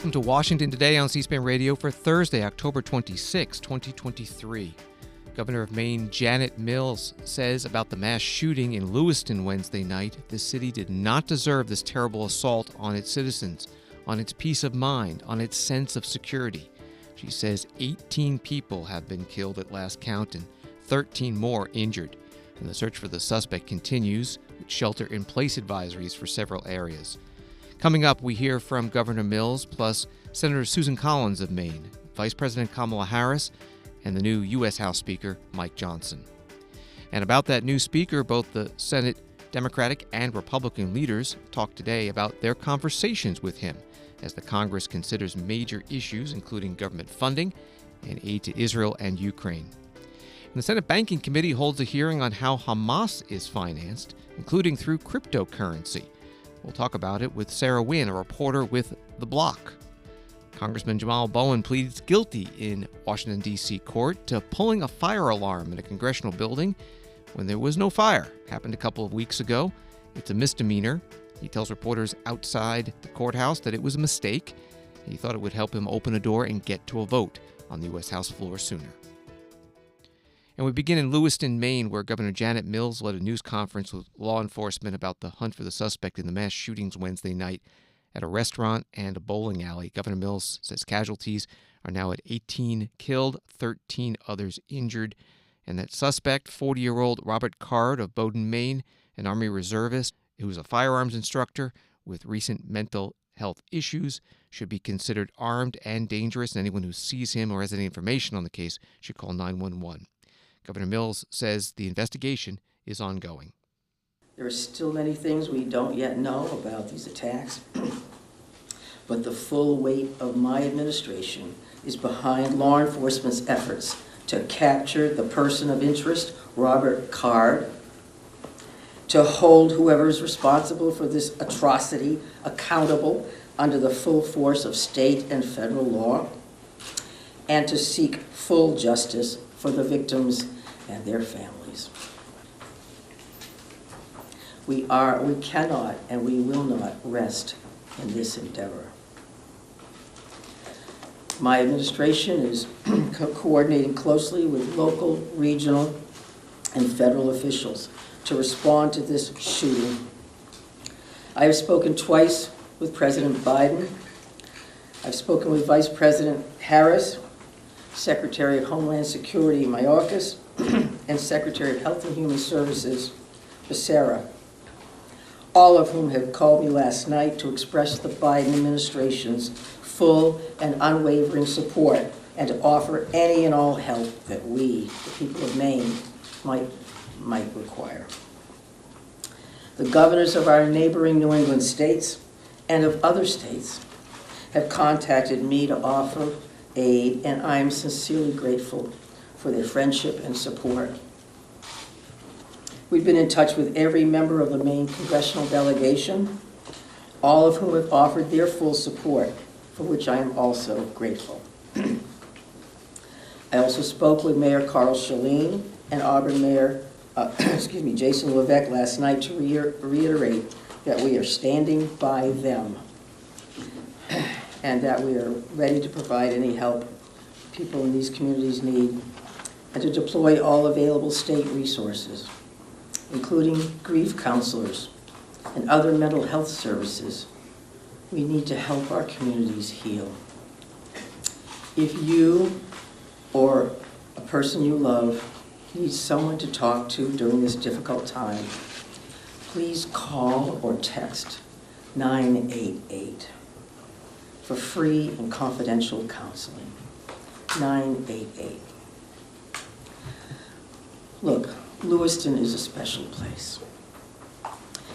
Welcome to Washington Today on C-SPAN Radio for Thursday, October 26, 2023. Governor of Maine Janet Mills says about the mass shooting in Lewiston Wednesday night, the city did not deserve this terrible assault on its citizens, on its peace of mind, on its sense of security. She says 18 people have been killed at last count and 13 more injured. And the search for the suspect continues with shelter-in-place advisories for several areas. Coming up, we hear from Governor Mills, plus Senator Susan Collins of Maine, Vice President Kamala Harris, and the new U.S. House Speaker, Mike Johnson. And about that new speaker, both the Senate Democratic and Republican leaders talked today about their conversations with him as the Congress considers major issues, including government funding and aid to Israel and Ukraine. And the Senate Banking Committee holds a hearing on how Hamas is financed, including through cryptocurrency. We'll talk about it with Sarah Wynn, a reporter with The Block. Congressman Bowman pleads guilty in Washington, D.C. court to pulling a fire alarm in a congressional building when there was no fire. Happened a couple of weeks ago. It's a misdemeanor. He tells reporters outside the courthouse that it was a mistake. He thought it would help him open a door and get to a vote on the U.S. House floor sooner. And we begin in Lewiston, Maine, where Governor Janet Mills led a news conference with law enforcement about the hunt for the suspect in the mass shootings Wednesday night at a restaurant and a bowling alley. Governor Mills says casualties are now at 18 killed, 13 others injured, and that suspect, 40-year-old Robert Card of Bowman, Maine, an Army reservist who was a firearms instructor with recent mental health issues, should be considered armed and dangerous, and anyone who sees him or has any information on the case should call 911. Governor Mills says the investigation is ongoing. There are still many things we don't yet know about these attacks, but the full weight of my administration is behind law enforcement's efforts to capture the person of interest, Robert Card, to hold whoever is responsible for this atrocity accountable under the full force of state and federal law, and to seek full justice for the victims and their families. We cannot and we will not rest in this endeavor. My administration is coordinating closely with local, regional, and federal officials to respond to this shooting. I have spoken twice with President Biden. I've spoken with Vice President Harris, Secretary of Homeland Security Mayorkas, and Secretary of Health and Human Services Sarah, all of whom have called me last night to express the Biden administration's full and unwavering support and to offer any and all help that we, the people of Maine, might require. The governors of our neighboring New England states and of other states have contacted me to offer aid, and I am sincerely grateful for their friendship and support. We've been in touch with every member of the Maine congressional delegation, all of whom have offered their full support, for which I am also grateful. I also spoke with Mayor Carl Shaleen and Auburn Mayor Jason Levesque last night to reiterate that we are standing by them and that we are ready to provide any help people in these communities need, and to deploy all available state resources, including grief counselors and other mental health services. We need to help our communities heal. If you or a person you love needs someone to talk to during this difficult time, please call or text 988 for free and confidential counseling. 988. Look, Lewiston is a special place.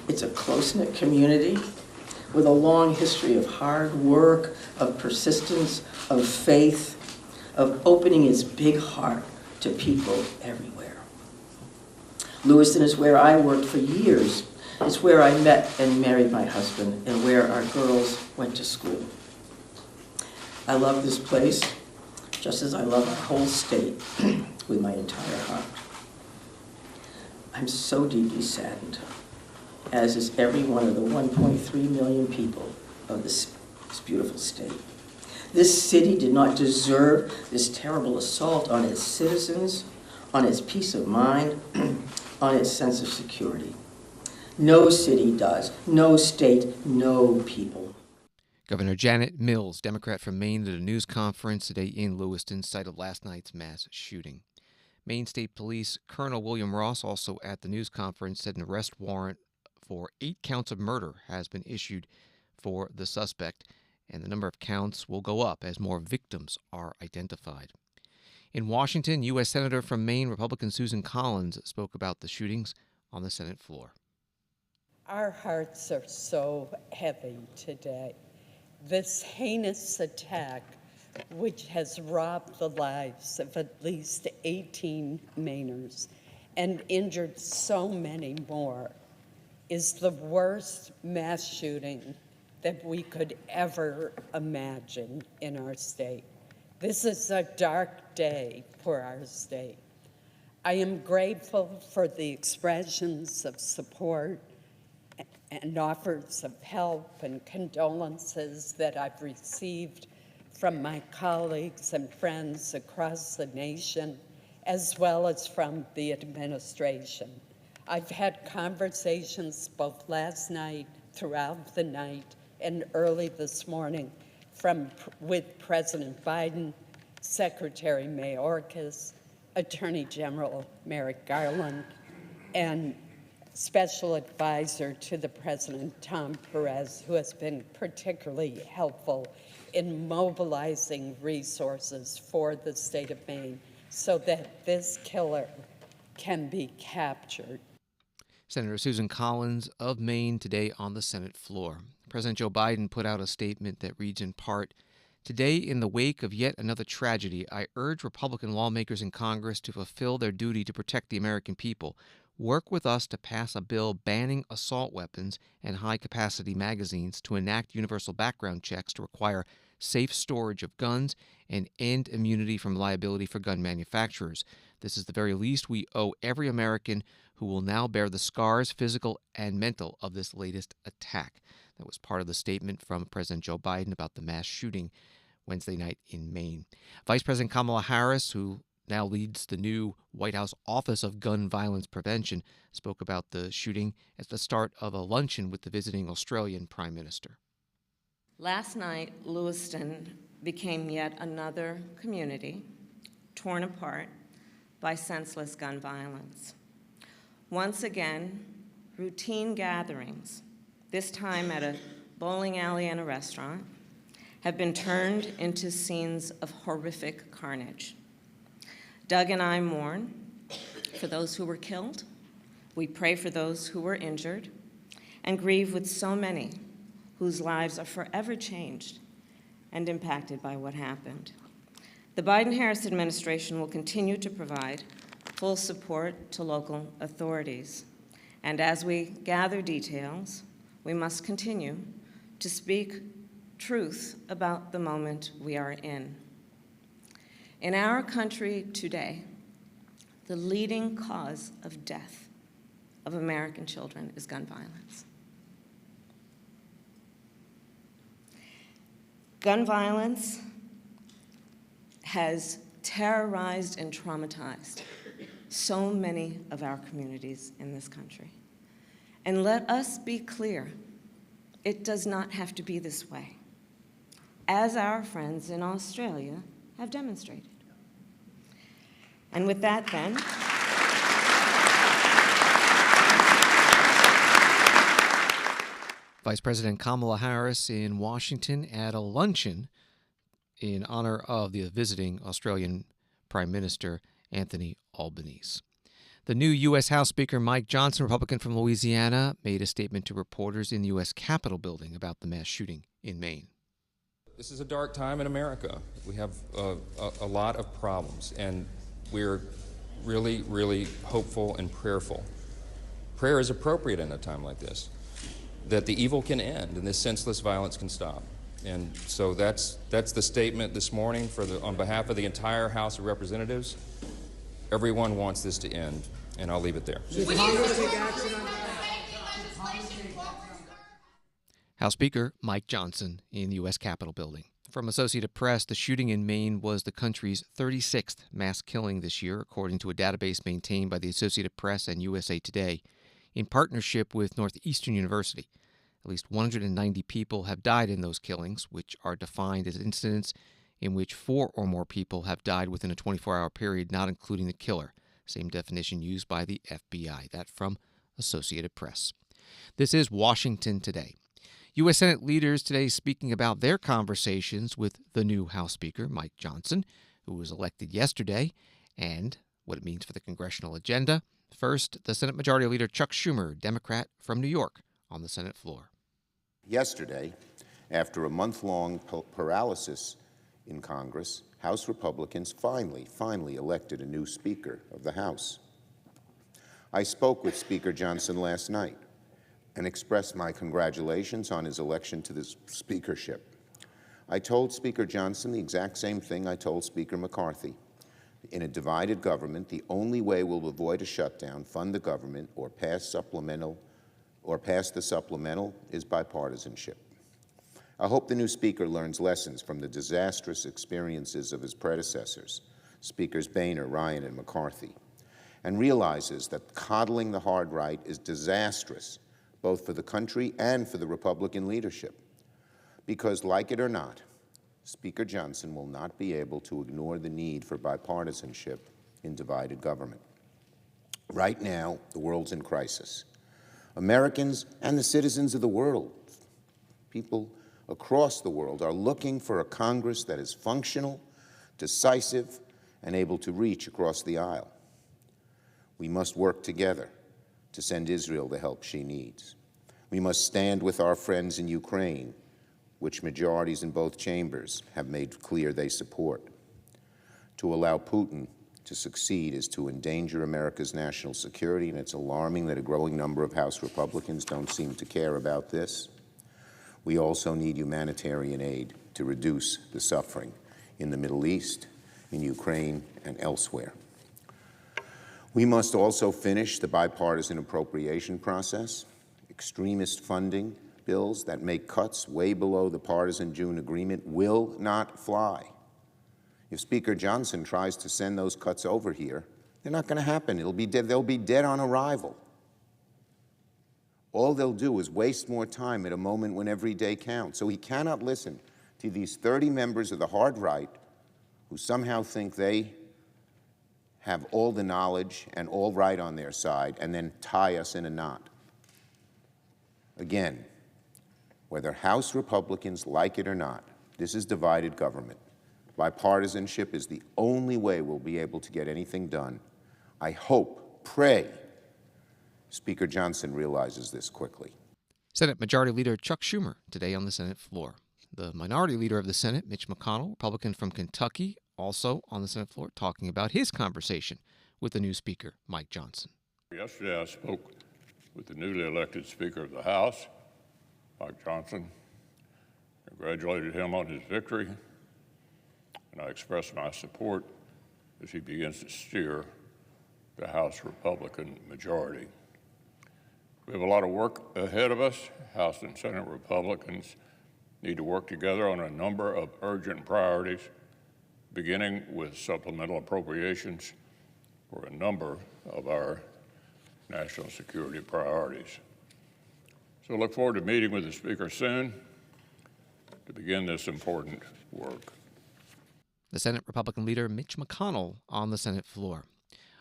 It's a close-knit community with a long history of hard work, of persistence, of faith, of opening its big heart to people everywhere. Lewiston is where I worked for years. It's where I met and married my husband and where our girls went to school. I love this place just as I love our whole state with my entire heart. I'm so deeply saddened, as is every one of the 1.3 million people of this beautiful state. This city did not deserve this terrible assault on its citizens, on its peace of mind, on its sense of security. No city does, no state, no people. Governor Janet Mills, Democrat from Maine, at a news conference today in Lewiston, cited last night's mass shooting. Maine State Police Colonel William Ross, also at the news conference, said an arrest warrant for 8 counts of murder has been issued for the suspect, and the number of counts will go up as more victims are identified. In Washington, U.S. Senator from Maine, Republican Susan Collins, spoke about the shootings on the Senate floor. Our hearts are so heavy today. This heinous attack, which has robbed the lives of at least 18 Mainers and injured so many more, is the worst mass shooting that we could ever imagine in our state. This is a dark day for our state. I am grateful for the expressions of support and offers of help and condolences that I've received from my colleagues and friends across the nation, as well as from the administration. I've had conversations both last night, throughout the night, and early this morning with President Biden, Secretary Mayorkas, Attorney General Merrick Garland, and Special Advisor to the President, Tom Perez, who has been particularly helpful in mobilizing resources for the state of Maine so that this killer can be captured. Senator Susan Collins of Maine today on the Senate floor. President Joe Biden put out a statement that reads in part, "Today, in the wake of yet another tragedy, I urge Republican lawmakers in Congress to fulfill their duty to protect the American people. Work with us to pass a bill banning assault weapons and high-capacity magazines, to enact universal background checks to require safe storage of guns, and end immunity from liability for gun manufacturers. This is the very least we owe every American who will now bear the scars, physical and mental, of this latest attack." That was part of the statement from President Joe Biden about the mass shooting Wednesday night in Maine. Vice President Kamala Harris, who now leads the new White House Office of Gun Violence Prevention, spoke about the shooting at the start of a luncheon with the visiting Australian Prime Minister. Last night, Lewiston became yet another community torn apart by senseless gun violence. Once again, routine gatherings, this time at a bowling alley and a restaurant, have been turned into scenes of horrific carnage. Doug and I mourn for those who were killed. We pray for those who were injured and grieve with so many whose lives are forever changed and impacted by what happened. The Biden-Harris administration will continue to provide full support to local authorities. And as we gather details, we must continue to speak truth about the moment we are in. In our country today, the leading cause of death of American children is gun violence. Gun violence has terrorized and traumatized so many of our communities in this country. And let us be clear, it does not have to be this way, as our friends in Australia have demonstrated. And with that, then, Vice President Kamala Harris in Washington at a luncheon in honor of the visiting Australian Prime Minister Anthony Albanese. The new U.S. House Speaker Mike Johnson, Republican from Louisiana, made a statement to reporters in the U.S. Capitol building about the mass shooting in Maine. This is a dark time in America. We have a lot of problems, and we're really, really hopeful and prayerful. Prayer is appropriate in a time like this, that the evil can end and this senseless violence can stop. And so that's the statement this morning on behalf of the entire House of Representatives. Everyone wants this to end, and I'll leave it there. House Speaker Mike Johnson in the U.S. Capitol building. From Associated Press, the shooting in Maine was the country's 36th mass killing this year, according to a database maintained by the Associated Press and USA Today in partnership with Northeastern University. At least 190 people have died in those killings, which are defined as incidents in which 4 or more people have died within a 24-hour period, not including the killer. Same definition used by the FBI. That from Associated Press. This is Washington Today. U.S. Senate leaders today speaking about their conversations with the new House Speaker, Mike Johnson, who was elected yesterday, and what it means for the congressional agenda. First, the Senate Majority Leader Chuck Schumer, Democrat from New York, on the Senate floor. Yesterday, after a month-long paralysis in Congress, House Republicans finally elected a new Speaker of the House. I spoke with Speaker Johnson last night and expressed my congratulations on his election to the speakership. I told Speaker Johnson the exact same thing I told Speaker McCarthy. In a divided government, the only way we'll avoid a shutdown, fund the government, or pass the supplemental is bipartisanship. I hope the new Speaker learns lessons from the disastrous experiences of his predecessors, Speakers Boehner, Ryan, and McCarthy, and realizes that coddling the hard right is disastrous, both for the country and for the Republican leadership. Because, like it or not, Speaker Johnson will not be able to ignore the need for bipartisanship in divided government. Right now, the world's in crisis. Americans and the citizens of the world, people across the world, are looking for a Congress that is functional, decisive, and able to reach across the aisle. We must work together to send Israel the help she needs. We must stand with our friends in Ukraine, which majorities in both chambers have made clear they support. To allow Putin to succeed is to endanger America's national security, and it's alarming that a growing number of House Republicans don't seem to care about this. We also need humanitarian aid to reduce the suffering in the Middle East, in Ukraine, and elsewhere. We must also finish the bipartisan appropriation process. Extremist funding bills that make cuts way below the partisan June agreement will not fly. If Speaker Johnson tries to send those cuts over here, they're not going to happen. They'll be dead on arrival. All they'll do is waste more time at a moment when every day counts. So he cannot listen to these 30 members of the hard right who somehow think they have all the knowledge and all right on their side and then tie us in a knot. Again, whether House Republicans like it or not, this is divided government. Bipartisanship is the only way we'll be able to get anything done. I hope, pray, Speaker Johnson realizes this quickly. Senate Majority Leader Chuck Schumer today on the Senate floor. The Minority Leader of the Senate, Mitch McConnell, Republican from Kentucky, also on the Senate floor, talking about his conversation with the new Speaker, Mike Johnson. Yesterday I spoke with the newly elected Speaker of the House, Mike Johnson, congratulated him on his victory, and I expressed my support as he begins to steer the House Republican majority. We have a lot of work ahead of us. House and Senate Republicans need to work together on a number of urgent priorities, beginning with supplemental appropriations for a number of our national security priorities. So I look forward to meeting with the Speaker soon to begin this important work. The Senate Republican leader Mitch McConnell on the Senate floor.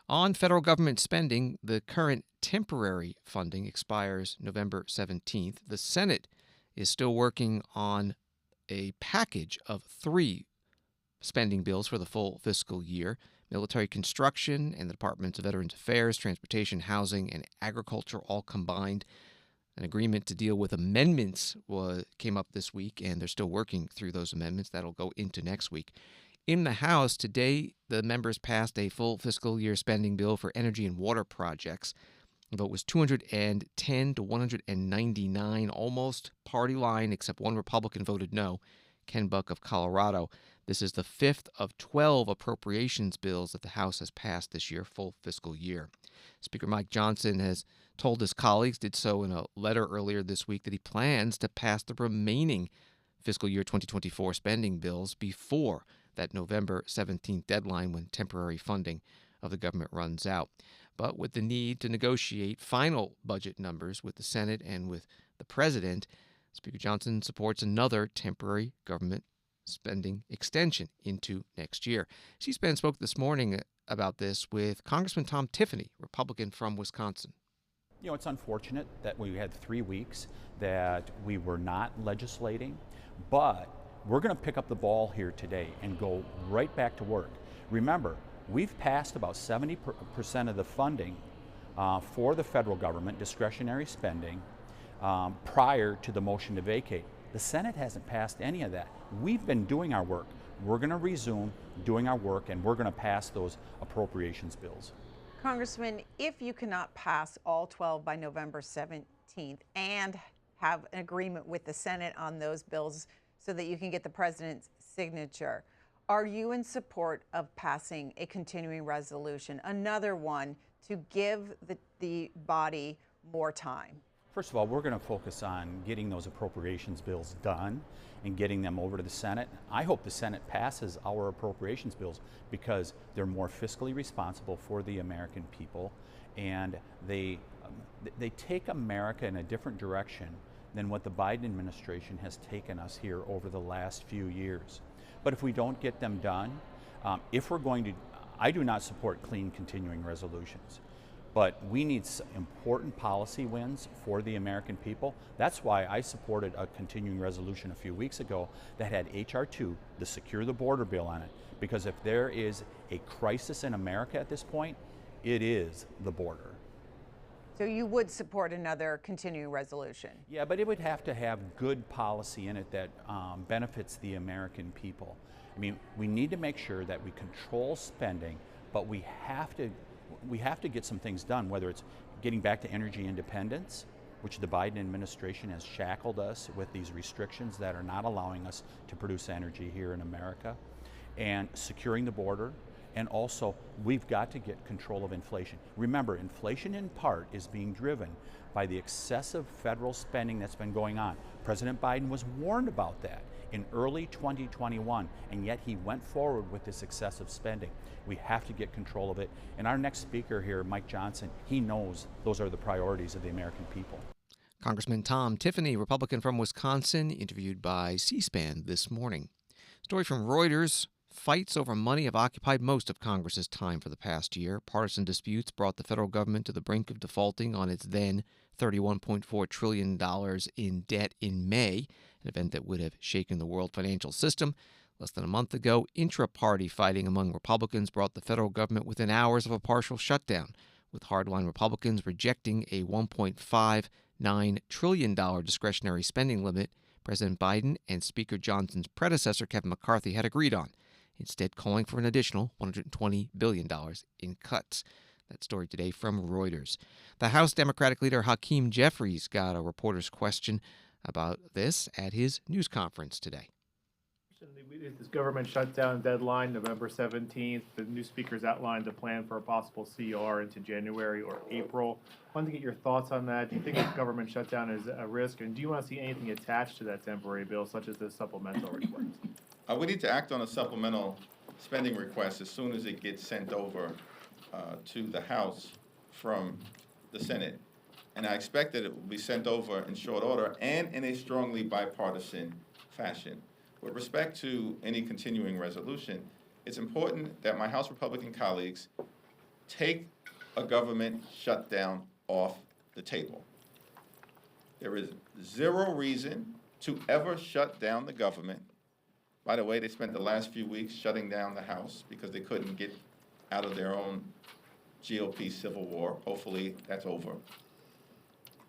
On federal government spending, the current temporary funding expires November 17th. The Senate is still working on a package of 3 spending bills for the full fiscal year. Military construction and the Departments of Veterans Affairs, Transportation, Housing, and Agriculture all combined. An agreement to deal with amendments came up this week, and they're still working through those amendments. That'll go into next week. In the House today, the members passed a full fiscal year spending bill for energy and water projects. The vote was 210 to 199, almost party line, except one Republican voted no, Ken Buck of Colorado. This is the 5th of 12 appropriations bills that the House has passed this year, full fiscal year. Speaker Mike Johnson has told his colleagues, did so in a letter earlier this week, that he plans to pass the remaining fiscal year 2024 spending bills before that November 17th deadline when temporary funding of the government runs out. But with the need to negotiate final budget numbers with the Senate and with the president, Speaker Johnson supports another temporary government spending extension into next year. C-SPAN spoke this morning about this with Congressman Tom Tiffany, Republican from Wisconsin. You know, it's unfortunate that we had 3 weeks that we were not legislating, but we're going to pick up the ball here today and go right back to work. Remember, we've passed about 70% of the funding for the federal government, discretionary spending, prior to the motion to vacate. The Senate hasn't passed any of that. We've been doing our work. We're going to resume doing our work, and we're going to pass those appropriations bills. Congressman, if you cannot pass all 12 by November 17th and have an agreement with the Senate on those bills so that you can get the president's signature, are you in support of passing a continuing resolution, another one to give the body more time? First of all, we're going to focus on getting those appropriations bills done and getting them over to the Senate. I hope the Senate passes our appropriations bills because they're more fiscally responsible for the American people, and they take America in a different direction than what the Biden administration has taken us here over the last few years. But if we don't get them done, I do not support clean continuing resolutions. But we need important policy wins for the American people. That's why I supported a continuing resolution a few weeks ago that had H.R. 2, the Secure the Border bill, on it. Because if there is a crisis in America at this point, it is the border. So you would support another continuing resolution? Yeah, but it would have to have good policy in it that benefits the American people. I mean, we need to make sure that we control spending, but we have to get some things done, whether it's getting back to energy independence, which the Biden administration has shackled us with these restrictions that are not allowing us to produce energy here in America, and securing the border, and also we've got to get control of inflation. Remember, inflation in part is being driven by the excessive federal spending that's been going on. President Biden was warned about that in early 2021, and yet he went forward with this excessive spending. We have to get control of it. And our next speaker here, Mike Johnson, he knows those are the priorities of the American people. Congressman Tom Tiffany, Republican from Wisconsin, interviewed by C-SPAN this morning. Story from Reuters. Fights over money have occupied most of Congress's time for the past year. Partisan disputes brought the federal government to the brink of defaulting on its then $31.4 trillion in debt in May, an event that would have shaken the world financial system. Less than a month ago, intra-party fighting among Republicans brought the federal government within hours of a partial shutdown, with hardline Republicans rejecting a $1.59 trillion discretionary spending limit President Biden and Speaker Johnson's predecessor, Kevin McCarthy, had agreed on, instead calling for an additional $120 billion in cuts. That story today from Reuters. The House Democratic leader Hakeem Jeffries got a reporter's question about this at his news conference today. This government shutdown deadline, November 17th, the new speakers outlined a plan for a possible CR into January or April. I wanted to get your thoughts on that. Do you think the government shutdown is a risk, and do you want to see anything attached to that temporary bill, such as this supplemental request? We need to act on a supplemental spending request as soon as it gets sent over to the House from the Senate. And I expect that it will be sent over in short order and in a strongly bipartisan fashion. With respect to any continuing resolution, it's important that my House Republican colleagues take a government shutdown off the table. There is zero reason to ever shut down the government. By the way, they spent the last few weeks shutting down the House because they couldn't get out of their own GOP civil war. Hopefully that's over.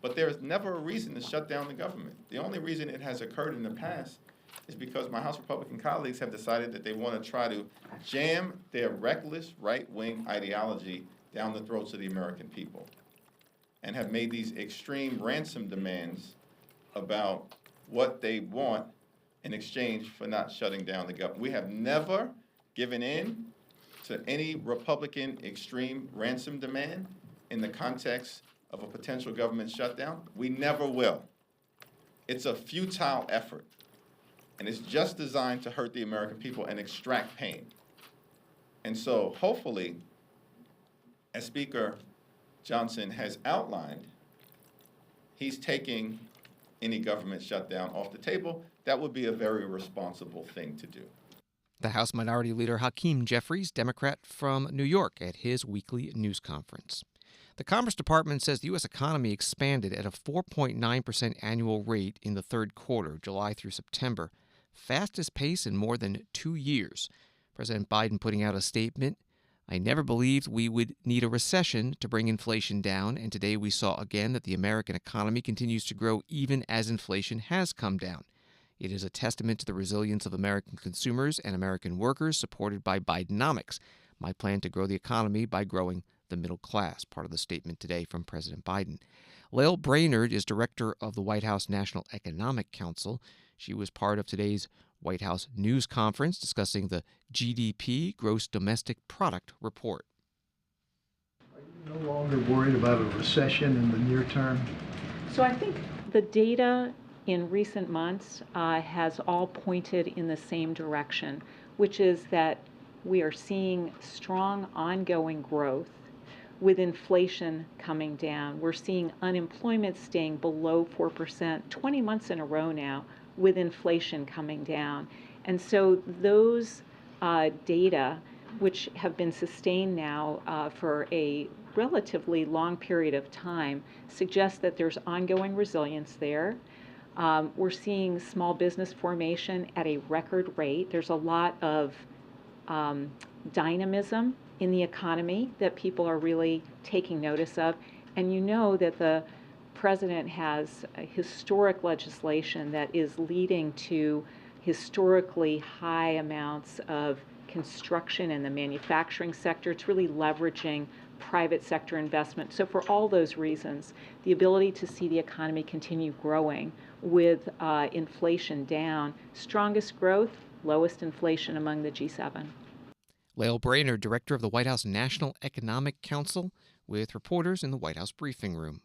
But there is never a reason to shut down the government. The only reason it has occurred in the past is because my House Republican colleagues have decided that they want to try to jam their reckless right-wing ideology down the throats of the American people and have made these extreme ransom demands about what they want in exchange for not shutting down the government. We have never given in to any Republican extreme ransom demand in the context of a potential government shutdown. We never will. It's a futile effort. And it's just designed to hurt the American people and extract pain. And so hopefully, as Speaker Johnson has outlined, he's taking any government shutdown off the table. That would be a very responsible thing to do. The House Minority Leader Hakeem Jeffries, Democrat from New York, at his weekly news conference. The Commerce Department says the U.S. economy expanded at a 4.9% annual rate in the third quarter, July through September, fastest pace in more than 2 years. President Biden putting out a statement, "I never believed we would need a recession to bring inflation down, and today we saw again that the American economy continues to grow even as inflation has come down. It is a testament to the resilience of American consumers and American workers supported by Bidenomics. My plan to grow the economy by growing the middle class," part of the statement today from President Biden. Lael Brainerd is director of the White House National Economic Council. She was part of today's White House news conference discussing the GDP, Gross Domestic Product report. Are you no longer worried about a recession in the near term? So I think the data in recent months has all pointed in the same direction, which is that we are seeing strong ongoing growth with inflation coming down. We're seeing unemployment staying below 4%, 20 months in a row now, with inflation coming down. And so those data, which have been sustained now for a relatively long period of time, suggest that there's ongoing resilience there. We're seeing small business formation at a record rate. There's a lot of dynamism in the economy that people are really taking notice of. And you know that the president has a historic legislation that is leading to historically high amounts of construction in the manufacturing sector. It's really leveraging private sector investment. So for all those reasons, the ability to see the economy continue growing with inflation down, strongest growth, lowest inflation among the G7. Lael Brainerd, director of the White House National Economic Council, with reporters in the White House briefing room.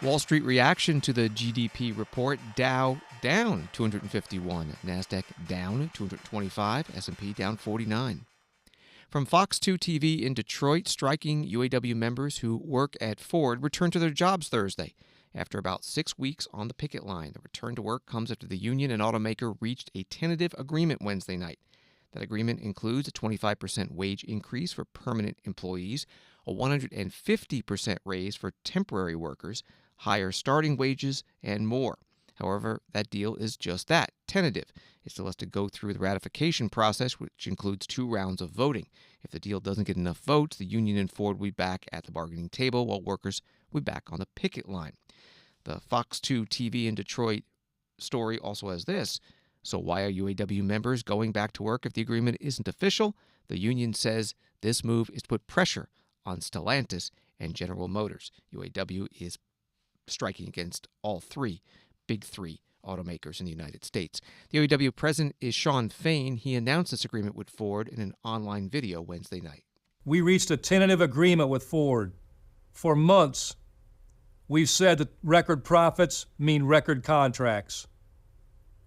Wall Street reaction to the GDP report: Dow down 251, NASDAQ down 225, S&P down 49. From Fox 2 TV in Detroit, striking UAW members who work at Ford returned to their jobs Thursday after about 6 weeks on the picket line. The return to work comes after the union and automaker reached a tentative agreement Wednesday night. That agreement includes a 25% wage increase for permanent employees, a 150% raise for temporary workers, higher starting wages, and more. However, that deal is just that, tentative. It still has to go through the ratification process, which includes 2 rounds of voting. If the deal doesn't get enough votes, the union and Ford will be back at the bargaining table, while workers will be back on the picket line. The Fox 2 TV in Detroit story also has this: so why are UAW members going back to work if the agreement isn't official? The union says this move is to put pressure on Stellantis and General Motors. UAW is striking against all big three automakers in the United States. The UAW president is Shawn Fain. He announced this agreement with Ford in an online video Wednesday night. We reached a tentative agreement with Ford. For months, we've said that record profits mean record contracts.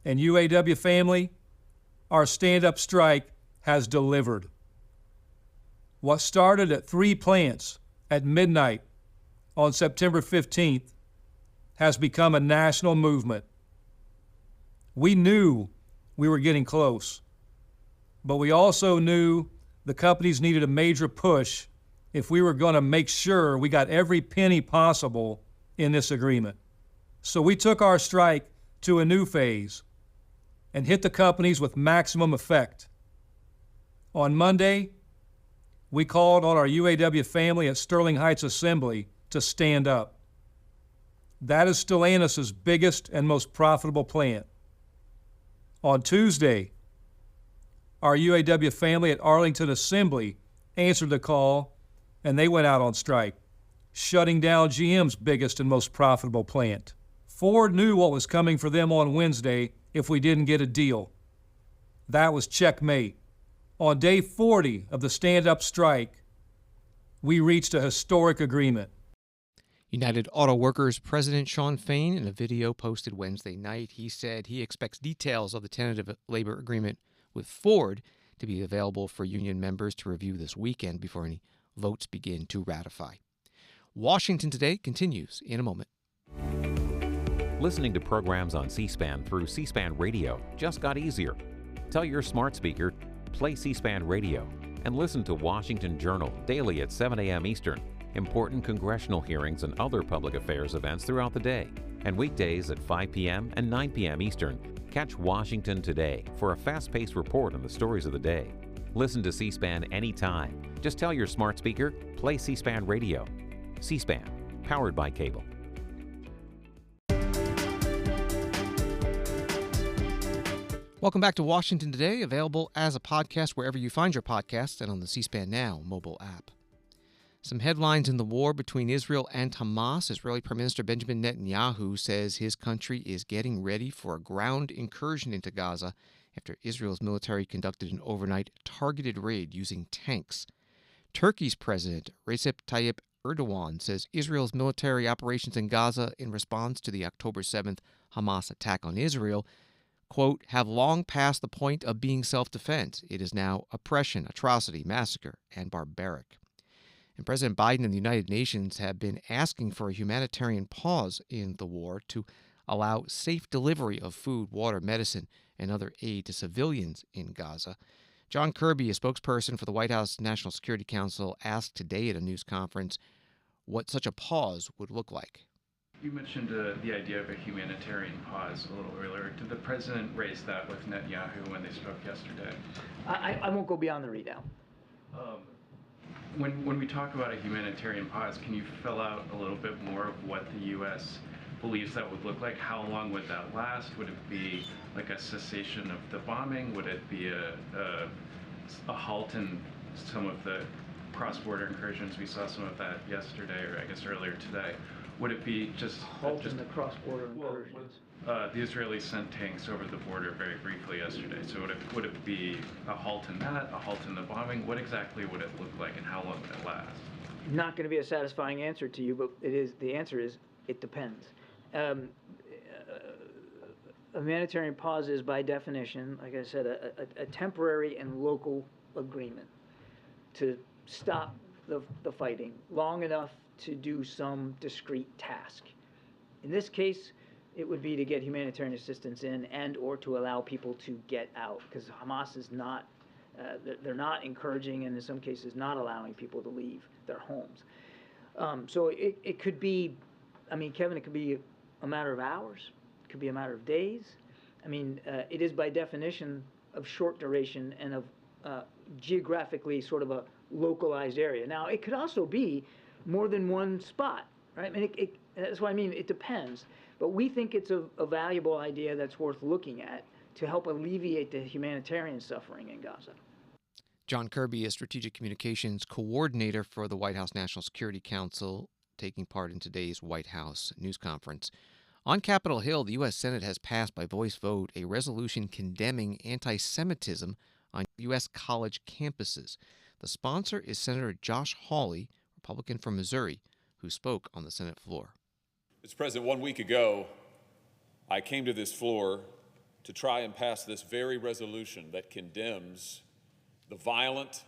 And UAW family, our stand-up strike has delivered. What started at 3 plants at midnight on September 15th has become a national movement. We knew we were getting close, but we also knew the companies needed a major push if we were going to make sure we got every penny possible in this agreement. So we took our strike to a new phase and hit the companies with maximum effect. On Monday, we called on our UAW family at Sterling Heights Assembly to stand up. That is Stellantis' biggest and most profitable plant. On Tuesday, our UAW family at Arlington Assembly answered the call, and they went out on strike, shutting down GM's biggest and most profitable plant. Ford knew what was coming for them on Wednesday if we didn't get a deal. That was checkmate. On day 40 of the stand-up strike, we reached a historic agreement. United Auto Workers President Shawn Fain, in a video posted Wednesday night, he said he expects details of the tentative labor agreement with Ford to be available for union members to review this weekend before any votes begin to ratify. Washington Today continues in a moment. Listening to programs on C-SPAN through C-SPAN Radio just got easier. Tell your smart speaker, play C-SPAN Radio, and listen to Washington Journal daily at 7 a.m. Eastern, important congressional hearings and other public affairs events throughout the day, and weekdays at 5 p.m. and 9 p.m. Eastern. Catch Washington Today for a fast-paced report on the stories of the day. Listen to C-SPAN anytime. Just tell your smart speaker, play C-SPAN Radio. C-SPAN, powered by cable. Welcome back to Washington Today, available as a podcast wherever you find your podcasts and on the C-SPAN Now mobile app. Some headlines in the war between Israel and Hamas. Israeli Prime Minister Benjamin Netanyahu says his country is getting ready for a ground incursion into Gaza after Israel's military conducted an overnight targeted raid using tanks. Turkey's President Recep Tayyip Erdogan says Israel's military operations in Gaza in response to the October 7th Hamas attack on Israel, quote, have long passed the point of being self-defense. It is now oppression, atrocity, massacre, and barbaric. And President Biden and the United Nations have been asking for a humanitarian pause in the war to allow safe delivery of food, water, medicine, and other aid to civilians in Gaza. John Kirby, a spokesperson for the White House National Security Council, asked today at a news conference what such a pause would look like. You mentioned the idea of a humanitarian pause a little earlier. Did the president raise that with Netanyahu when they spoke yesterday? I won't go beyond the readout. When we talk about a humanitarian pause, can you fill out a little bit more of what the U.S. believes that would look like? How long would that last? Would it be like a cessation of the bombing? Would it be a halt in some of the cross-border incursions? We saw some of that yesterday, or I guess earlier today. Would it be just halt in the cross-border incursions? The Israelis sent tanks over the border very briefly yesterday. So would it be a halt in that, a halt in the bombing? What exactly would it look like, and how long would it last? Not going to be a satisfying answer to you, but the answer is it depends. A humanitarian pause is, by definition, like I said, a temporary and local agreement to stop the fighting long enough to do some discrete task. In this case, it would be to get humanitarian assistance in and or to allow people to get out, because Hamas is not, they're not encouraging and in some cases not allowing people to leave their homes. So it could be, I mean, Kevin, it could be a matter of hours, it could be a matter of days. I mean, it is by definition of short duration and of geographically sort of a localized area. Now, it could also be more than one spot, right? I mean, that's what I mean, it depends. But we think it's a valuable idea that's worth looking at to help alleviate the humanitarian suffering in Gaza. John Kirby, a strategic communications coordinator for the White House National Security Council, taking part in today's White House news conference. On Capitol Hill, the U.S. Senate has passed by voice vote a resolution condemning anti-Semitism on U.S. college campuses. The sponsor is Senator Josh Hawley, Republican from Missouri, who spoke on the Senate floor. Mr. President, 1 week ago, I came to this floor to try and pass this very resolution that condemns the violent,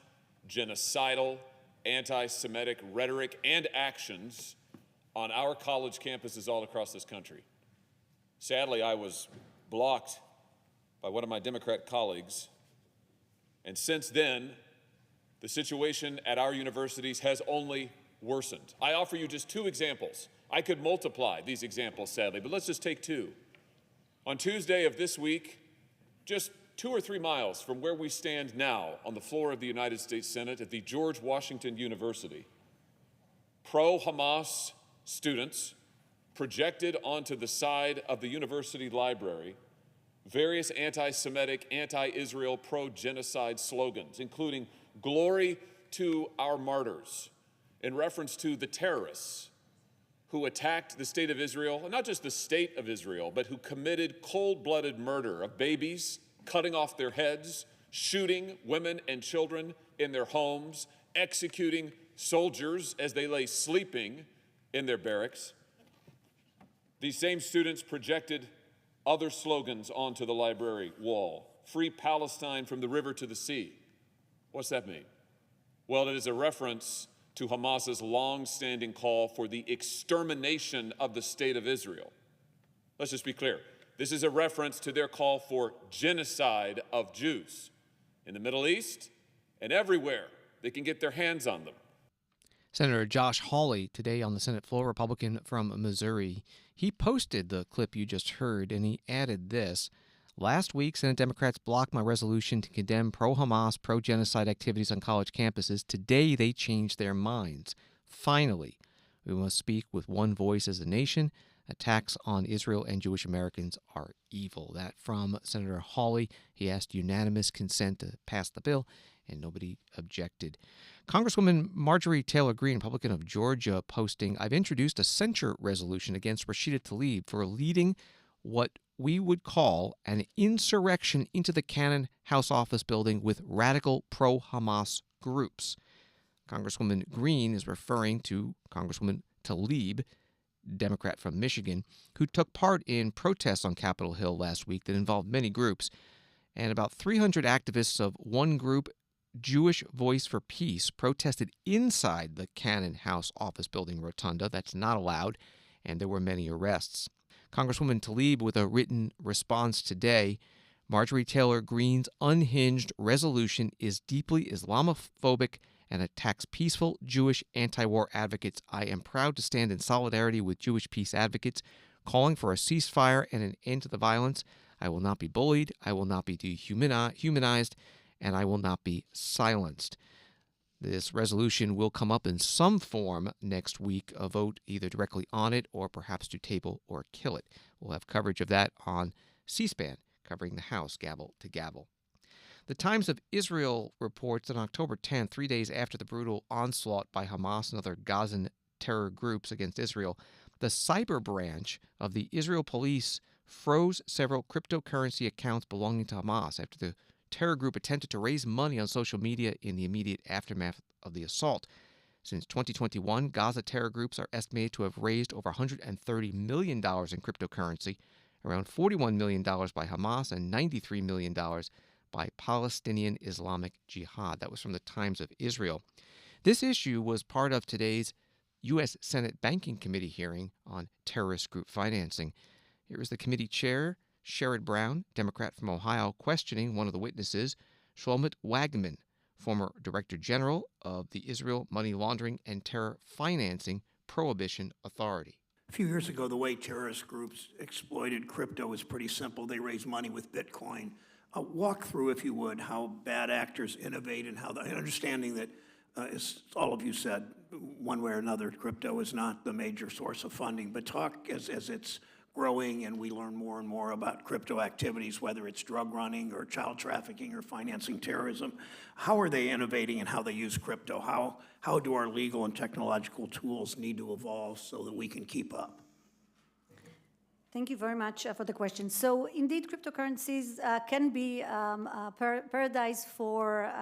genocidal, anti-Semitic rhetoric and actions on our college campuses all across this country. Sadly, I was blocked by one of my Democrat colleagues, and since then, the situation at our universities has only worsened. I offer you just two examples. I could multiply these examples, sadly, but let's just take two. On Tuesday of this week, just 2 or 3 miles from where we stand now on the floor of the United States Senate at the George Washington University, pro-Hamas students projected onto the side of the university library various anti-Semitic, anti-Israel, pro-genocide slogans, including "Glory to our martyrs," in reference to the terrorists who attacked the state of Israel, and not just the state of Israel, but who committed cold-blooded murder of babies, cutting off their heads, shooting women and children in their homes, executing soldiers as they lay sleeping in their barracks. These same students projected other slogans onto the library wall. Free Palestine from the river to the sea. What's that mean? Well, it is a reference to Hamas's long-standing call for the extermination of the state of Israel. Let's just be clear. This is a reference to their call for genocide of Jews in the Middle East and everywhere they can get their hands on them. Senator Josh Hawley, today on the Senate floor, Republican from Missouri, he posted the clip you just heard, and he added this. Last week, Senate Democrats blocked my resolution to condemn pro-Hamas, pro-genocide activities on college campuses. Today, they changed their minds. Finally, we must speak with one voice as a nation. Attacks on Israel and Jewish Americans are evil. That from Senator Hawley. He asked unanimous consent to pass the bill, and nobody objected. Congresswoman Marjorie Taylor Greene, Republican of Georgia, posting, I've introduced a censure resolution against Rashida Tlaib for leading what we would call an insurrection into the Cannon House Office building with radical pro-Hamas groups. Congresswoman Greene is referring to Congresswoman Tlaib, Democrat from Michigan, who took part in protests on Capitol Hill last week that involved many groups. And about 300 activists of one group, Jewish Voice for Peace, protested inside the Cannon House Office building rotunda. That's not allowed, and there were many arrests. Congresswoman Tlaib, with a written response today, Marjorie Taylor Greene's unhinged resolution is deeply Islamophobic and attacks peaceful Jewish anti-war advocates. I am proud to stand in solidarity with Jewish peace advocates calling for a ceasefire and an end to the violence. I will not be bullied, I will not be dehumanized, and I will not be silenced. This resolution will come up in some form next week, a vote either directly on it or perhaps to table or kill it. We'll have coverage of that on C-SPAN, covering the House gavel to gavel. The Times of Israel reports that on October 10th, 3 days after the brutal onslaught by Hamas and other Gazan terror groups against Israel, the cyber branch of the Israel police froze several cryptocurrency accounts belonging to Hamas after the terror group attempted to raise money on social media in the immediate aftermath of the assault. Since 2021, Gaza terror groups are estimated to have raised over $130 million in cryptocurrency, around $41 million by Hamas and $93 million by Palestinian Islamic Jihad. That was from the Times of Israel. This issue was part of today's U.S. Senate Banking Committee hearing on terrorist group financing. Here is the committee chair, Sherrod Brown, Democrat from Ohio, questioning one of the witnesses, Shlomit Wagman, former Director General of the Israel Money Laundering and Terror Financing Prohibition Authority. A few years ago, the way terrorist groups exploited crypto was pretty simple. They raised money with Bitcoin. Walk through, if you would, how bad actors innovate and how the understanding that, as all of you said, one way or another, crypto is not the major source of funding, but talk as it's growing and we learn more and more about crypto activities, whether it's drug running or child trafficking or financing terrorism. How are they innovating and how they use crypto? How do our legal and technological tools need to evolve so that we can keep up? Thank you very much for the question. So indeed, cryptocurrencies can be a paradise for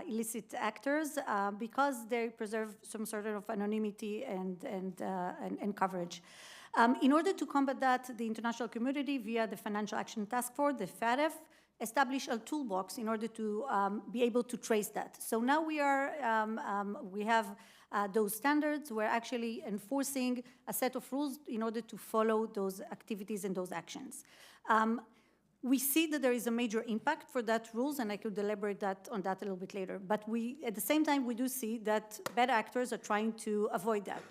illicit actors because they preserve some sort of anonymity and coverage. In order to combat that, the international community, via the Financial Action Task Force, the FATF, established a toolbox in order to be able to trace that. So now we have those standards. We're actually enforcing a set of rules in order to follow those activities and those actions. We see that there is a major impact for that rules, and I could elaborate on that a little bit later. But at the same time, we do see that bad actors are trying to avoid that.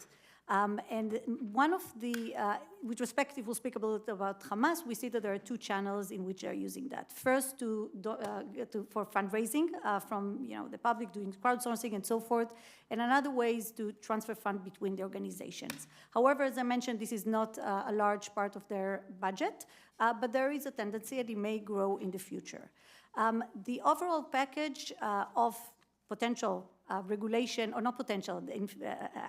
And one of the, with respect, if we'll speak a bit about Hamas, we see that there are two channels in which they're using that. First, for fundraising from the public, doing crowdsourcing and so forth, and another way is to transfer funds between the organizations. However, as I mentioned, this is not a large part of their budget, but there is a tendency that it may grow in the future. The overall package of potential regulation, or not potential,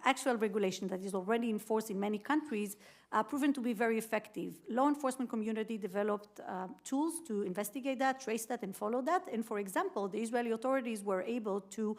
actual regulation that is already enforced in many countries proven to be very effective. Law enforcement community developed tools to investigate that, trace that, and follow that. And for example, the Israeli authorities were able to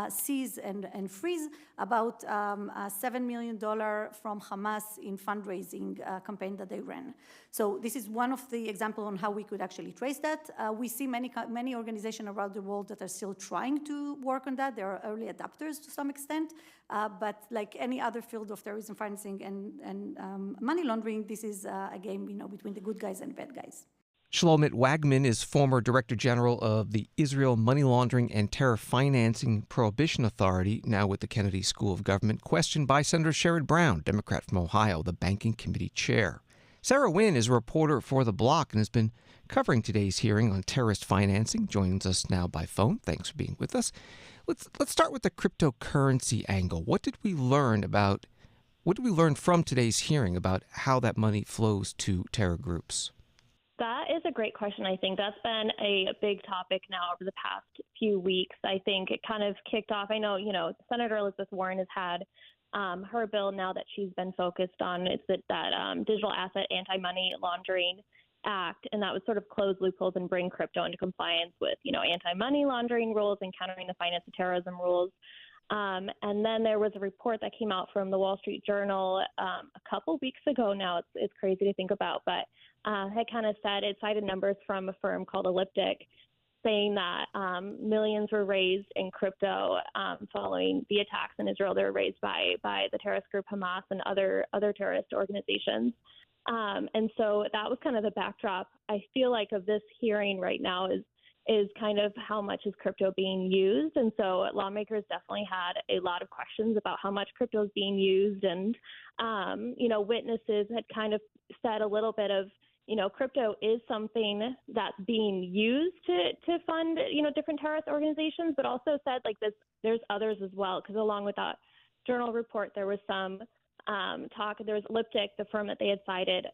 seize and freeze about $7 million from Hamas in fundraising campaign that they ran. So this is one of the examples on how we could actually trace that. We see many organizations around the world that are still trying to work on that. There are early adopters to some extent, but like any other field of terrorism financing and money laundering, this is a game, between the good guys and bad guys. Shlomit Wagman is former Director General of the Israel Money Laundering and Terror Financing Prohibition Authority, now with the Kennedy School of Government, questioned by Senator Sherrod Brown, Democrat from Ohio, the Banking Committee Chair. Sarah Wynn is a reporter for The Block and has been covering today's hearing on terrorist financing. Joins us now by phone. Thanks for being with us. Let's start with the cryptocurrency angle. What did we learn from today's hearing about how that money flows to terror groups? That is a great question. I think that's been a big topic now over the past few weeks. I think it kind of kicked off. I know, Senator Elizabeth Warren has had her bill now that she's been focused on. It's that Digital Asset Anti-Money Laundering Act, and that would sort of close loopholes and bring crypto into compliance with, anti-money laundering rules and countering the finance of terrorism rules. And then there was a report that came out from the Wall Street Journal a couple weeks ago now. It's crazy to think about, but had kind of said, it cited numbers from a firm called Elliptic saying that millions were raised in crypto following the attacks in Israel. They were raised by the terrorist group Hamas and other terrorist organizations. And so that was kind of the backdrop, I feel like, of this hearing right now is kind of how much is crypto being used. And so lawmakers definitely had a lot of questions about how much crypto is being used. And, witnesses had kind of said a little bit of, crypto is something that's being used to fund, different terrorist organizations, but also said like this, there's others as well. Because along with that journal report, there was some talk. There was Elliptic, the firm that they had cited,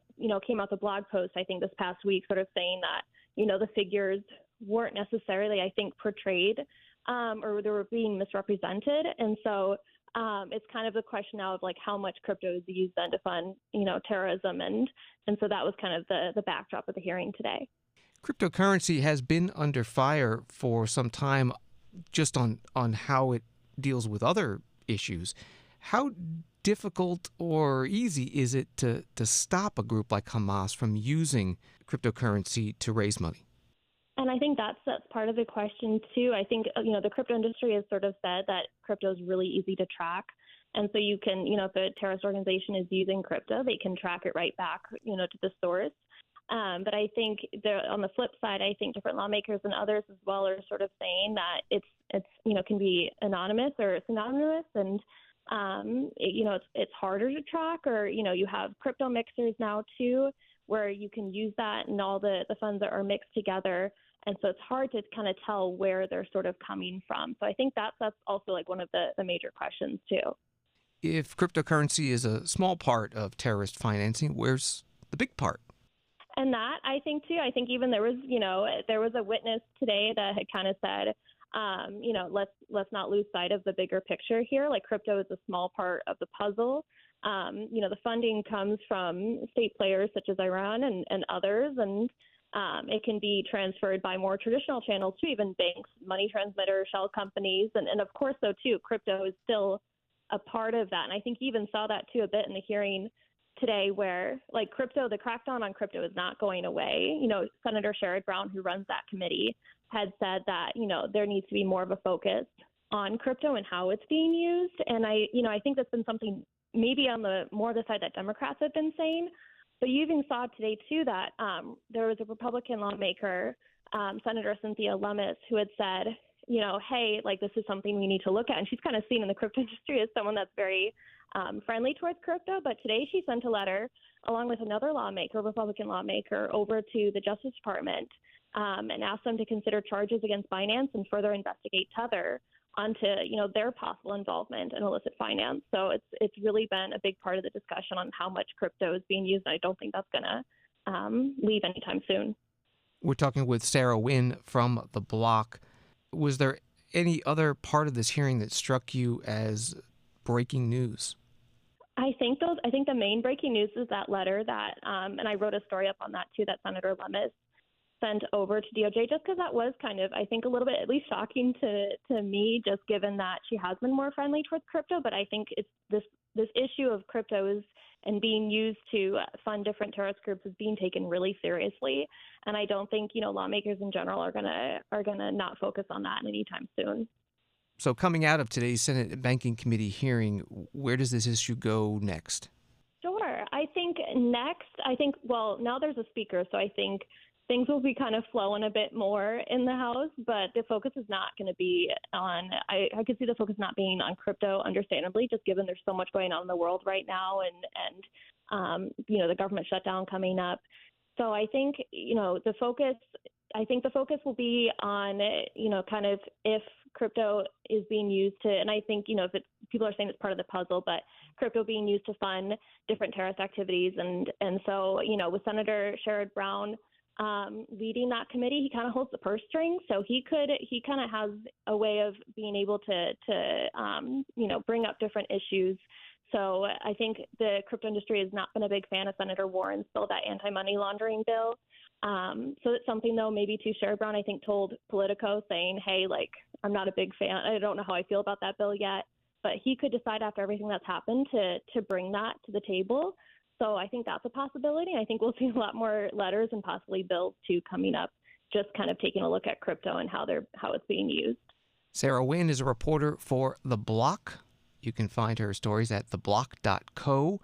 came out the blog post, I think this past week, sort of saying that, the figures weren't necessarily, I think, portrayed or they were being misrepresented. And so it's kind of the question now of like how much crypto is used then to fund, terrorism. And so that was kind of the backdrop of the hearing today. Cryptocurrency has been under fire for some time just on how it deals with other issues. How difficult or easy is it to stop a group like Hamas from using cryptocurrency to raise money? And I think that's part of the question, too. I think, the crypto industry has sort of said that crypto is really easy to track. And so you can, if a terrorist organization is using crypto, they can track it right back, to the source. But I think on the flip side, I think different lawmakers and others as well are sort of saying that it's can be anonymous or synonymous. And, it's harder to track, or, you have crypto mixers now, too, where you can use that and all the funds are mixed together. And so it's hard to kind of tell where they're sort of coming from. So I think that's also like one of the major questions, too. If cryptocurrency is a small part of terrorist financing, where's the big part? And that, I think, too, I think even there was a witness today that had kind of said, let's not lose sight of the bigger picture here. Like crypto is a small part of the puzzle. The funding comes from state players such as Iran and others, and it can be transferred by more traditional channels too, even banks, money transmitters, shell companies, and of course, though, too, crypto is still a part of that. And I think you even saw that too a bit in the hearing today, where like crypto, the crackdown on crypto is not going away. Senator Sherrod Brown, who runs that committee, had said that, there needs to be more of a focus on crypto and how it's being used. And I think that's been something maybe on the side that Democrats have been saying. But you even saw today, too, that there was a Republican lawmaker, Senator Cynthia Lummis, who had said, hey, like this is something we need to look at. And she's kind of seen in the crypto industry as someone that's very friendly towards crypto. But today she sent a letter along with another lawmaker, Republican lawmaker, over to the Justice Department and asked them to consider charges against Binance and further investigate Tether onto, their possible involvement in illicit finance. So it's really been a big part of the discussion on how much crypto is being used. And I don't think that's going to leave anytime soon. We're talking with Sarah Wynn from The Block. Was there any other part of this hearing that struck you as breaking news? I think the main breaking news is that letter that, and I wrote a story up on that too, that Senator Lemus sent over to DOJ, just because that was kind of, I think, a little bit at least shocking to me, just given that she has been more friendly towards crypto. But I think it's this issue of cryptos and being used to fund different terrorist groups is being taken really seriously. And I don't think, lawmakers in general are gonna not focus on that anytime soon. So coming out of today's Senate Banking Committee hearing, where does this issue go next? Sure. I think now there's a speaker, so I think things will be kind of flowing a bit more in the House, but the focus is not going to be on, I could see the focus not being on crypto, understandably, just given there's so much going on in the world right now and the government shutdown coming up. So I think, the focus will be on, kind of if crypto is being used to, and I think, people are saying it's part of the puzzle, but crypto being used to fund different terrorist activities. And so, with Senator Sherrod Brown leading that committee, he kind of holds the purse string. So he kind of has a way of being able to bring up different issues. So I think the crypto industry has not been a big fan of Senator Warren's bill, that anti-money laundering bill. So it's something, though, maybe too, Sherrod Brown, I think, told Politico saying, hey, I'm not a big fan. I don't know how I feel about that bill yet. But he could decide after everything that's happened to bring that to the table. So I think that's a possibility. I think we'll see a lot more letters and possibly bills, too, coming up, just kind of taking a look at crypto and how it's being used. Sarah Wynn is a reporter for The Block. You can find her stories at theblock.co.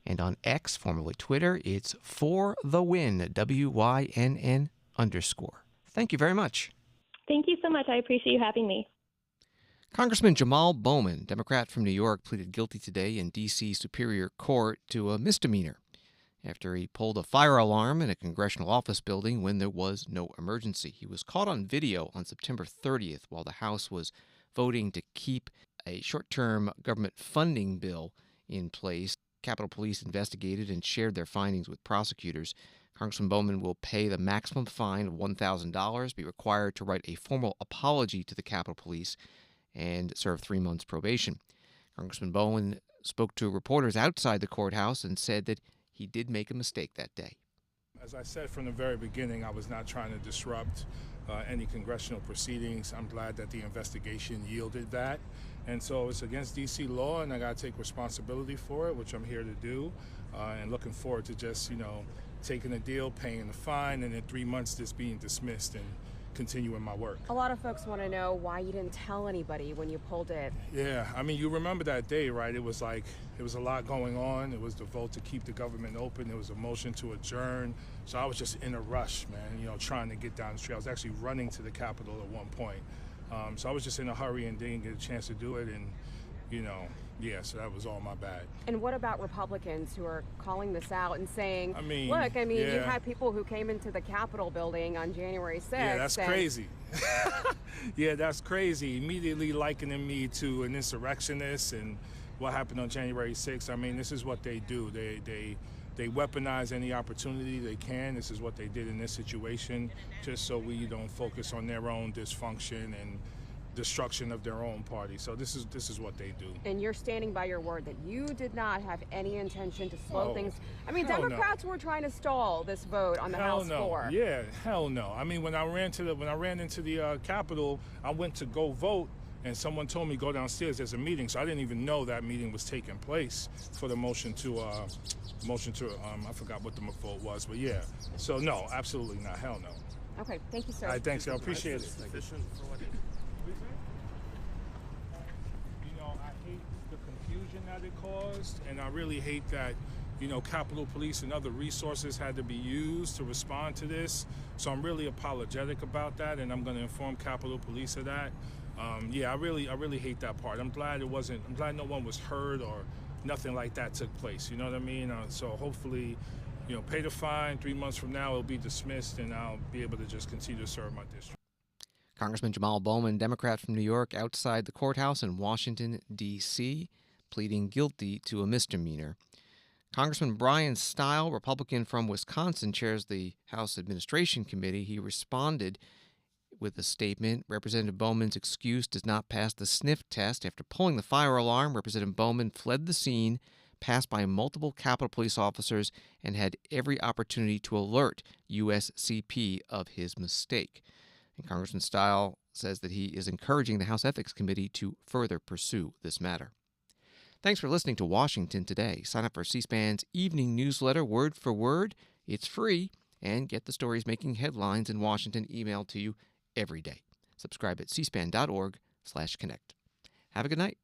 And on X, formerly Twitter, it's For The Win, WYNN_. Thank you very much. Thank you so much. I appreciate you having me. Congressman Jamal Bowman, Democrat from New York, pleaded guilty today in D.C. Superior Court to a misdemeanor after he pulled a fire alarm in a congressional office building when there was no emergency. He was caught on video on September 30th while the House was voting to keep a short-term government funding bill in place. Capitol Police investigated and shared their findings with prosecutors. Congressman Bowman will pay the maximum fine of $1,000, be required to write a formal apology to the Capitol Police, and serve 3 months probation. Congressman Bowman spoke to reporters outside the courthouse and said that he did make a mistake that day. As I said from the very beginning, I was not trying to disrupt any congressional proceedings. I'm glad that the investigation yielded that. And so it's against D.C. law, and I got to take responsibility for it, which I'm here to do, and looking forward to just, taking a deal, paying the fine, and in 3 months just being dismissed and continuing my work. A lot of folks want to know why you didn't tell anybody when you pulled it. Yeah, I mean, you remember that day, right? It was a lot going on. It was the vote to keep the government open. There was a motion to adjourn. So I was just in a rush, man, trying to get down the street. I was actually running to the Capitol at one point. So I was just in a hurry and didn't get a chance to do it. And, so that was all my bad. And what about Republicans who are calling this out and saying, you yeah. had people who came into the Capitol building on January 6th. Yeah, that's crazy. Yeah, that's crazy. Immediately likening me to an insurrectionist and what happened on January 6th. I mean, this is what they do. They weaponize any opportunity they can. This is what they did in this situation, just so we don't focus on their own dysfunction and destruction of their own party. So this is what they do. And you're standing by your word that you did not have any intention to slow things. I mean, Democrats were trying to stall this vote on the House floor. Yeah, hell no. I mean, when I ran into the Capitol, I went to go vote, and someone told me go downstairs. There's a meeting, so I didn't even know that meeting was taking place for the motion to I forgot what the vote was, but yeah. So no, absolutely not. Hell no. Okay, thank you, sir. All right, thanks. I appreciate it. I hate the confusion that it caused, and I really hate that, Capitol Police and other resources had to be used to respond to this. So I'm really apologetic about that, and I'm going to inform Capitol Police of that. I really hate that part. I'm glad no one was hurt or nothing like that took place. You know what I mean? So hopefully, pay the fine. 3 months from now, it'll be dismissed, and I'll be able to just continue to serve my district. Congressman Jamal Bowman, Democrat from New York, outside the courthouse in Washington, D.C., pleading guilty to a misdemeanor. Congressman Brian Stile, Republican from Wisconsin, chairs the House Administration Committee. He responded with a statement. Representative Bowman's excuse does not pass the sniff test. After pulling the fire alarm, Representative Bowman fled the scene, passed by multiple Capitol Police officers and had every opportunity to alert USCP of his mistake. And Congressman Stiles says that he is encouraging the House Ethics Committee to further pursue this matter. Thanks for listening to Washington Today. Sign up for C-SPAN's evening newsletter, Word for Word. It's free, and get the stories making headlines in Washington emailed to you every day. Subscribe at cspan.org/connect. Have a good night.